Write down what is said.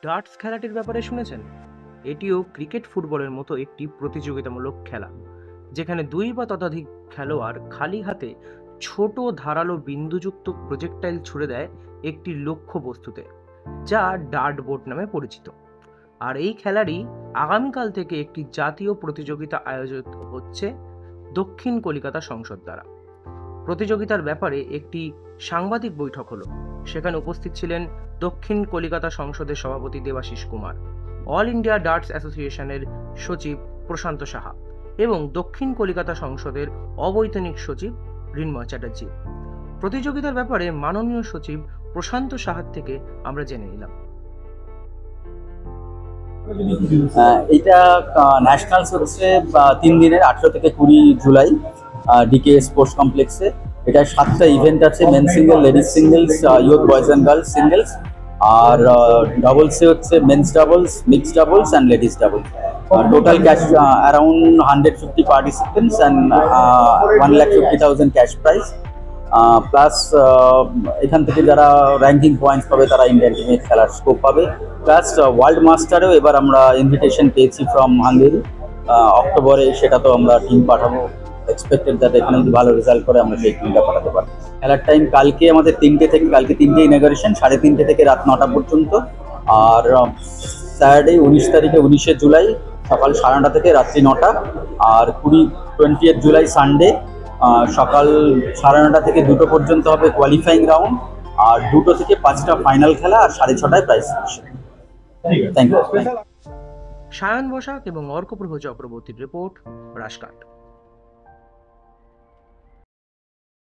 Darts খেলাটির ব্যাপারে শুনেছেন? এটিও ক্রিকেট ফুটবলের মতো একটি প্রতিযোগিতামূলক খেলা, যেখানে দুই বা ততোধিক খেলোয়াড় খালি হাতে ছোট ধারালো বিন্দুযুক্ত প্রজেক্টাইল ছুড়ে দেয় একটি লক্ষ্য বস্তুতে, যা ডার্ট বোর্ড নামে পরিচিত। আর এই খেলারই আগামীকাল থেকে একটি জাতীয় প্রতিযোগিতা আয়োজিত হচ্ছে দক্ষিণ কলিকাতা সংসদ দ্বারা। প্রতিযোগিতার ব্যাপারে একটি সাংবাদিক বৈঠক হলো। সেখানে উপস্থিত ছিলেন দক্ষিণ কলিকাতা সংসদের সভাপতি Debashis Kumar, all India darts অ্যাসোসিয়েশনের সচিব প্রশান্ত সাহা এবং দক্ষিণ কলিকাতা সংসদের অবৈতনিক সচিব ঋন্ময় চ্যাটার্জি। প্রতিযোগিতার ব্যাপারে মাননীয় সচিব প্রশান্ত সাহার থেকে আমরা জেনে নিলাম। এটা ন্যাশনালস হচ্ছে 3 দিনের 18 থেকে 20 জুলাই ডিকে স্পোর্টস কমপ্লেক্সে। এটা 7টা ইভেন্ট আছে, men single, ladies singles, youth boys and girls singles, আর ডাবলসে হচ্ছে men's doubles, mixed doubles and ladies doubles. Total cash around 150 participants and 1,50,000 cash prize. Plus এখান থেকে যারা র্যাঙ্কিং পয়েন্টস পাবে তারা ইন্ডিয়ান টিমে খেলার স্কোপ পাবে। প্লাস ওয়ার্ল্ড মাস্টারেও এবার আমরা ইনভিটেশন পেয়েছি ফ্রম হাঙ্গেরি অক্টোবরে, সেটা তো আমরা টিম পাঠাবো। এক্সপেক্টেড যাতে এখানে যদি ভালো রেজাল্ট করে আমরা সেই টিমটা পাঠাতে পারি। খেলার টাইম কালকে আমাদের 3টে থেকে, কালকে 3টে ইনঅগারেশন, 3:30 থেকে রাত 9টা পর্যন্ত। আর স্যাটারডে 19 তারিখে 19শে জুলাই সকাল 9:30 থেকে রাত্রি 9টা। আর 20th জুলাই সানডে সকাল 9:30 থেকে 2টো পর্যন্ত হবে কোয়ালিফাইং রাউন্ড, আর 2টো থেকে 5টা ফাইনাল খেলা, আর 6:30টায় prize. Thank you. Sayan Basak এবং অর্কপ্রভ চক্রবর্তীর রিপোর্ট, রাজকাট।